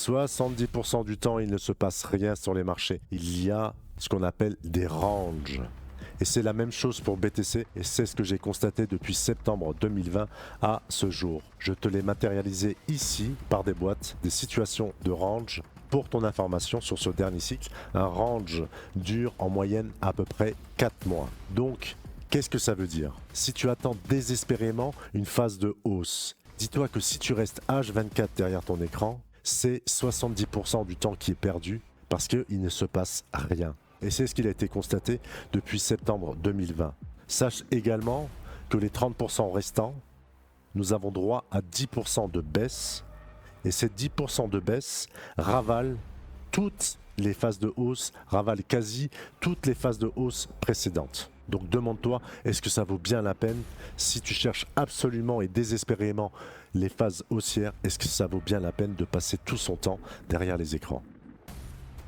70% du temps, il ne se passe rien sur les marchés. Il y a ce qu'on appelle des ranges. Et c'est la même chose pour BTC et c'est ce que j'ai constaté depuis septembre 2020 à ce jour. Je te l'ai matérialisé ici par des boîtes, des situations de range. Pour ton information sur ce dernier cycle, un range dure en moyenne à peu près 4 mois. Donc, qu'est-ce que ça veut dire? Si tu attends désespérément une phase de hausse, dis-toi que si tu restes H24 derrière ton écran, c'est 70% du temps qui est perdu parce qu'il ne se passe rien. Et c'est ce qu'il a été constaté depuis septembre 2020. Sache également que les 30% restants, nous avons droit à 10% de baisse. Et ces 10% de baisse ravalent toutes les phases de hausse, ravalent quasi toutes les phases de hausse précédentes. Donc demande-toi, est-ce que ça vaut bien la peine? Si tu cherches absolument et désespérément les phases haussières, est-ce que ça vaut bien la peine de passer tout son temps derrière les écrans?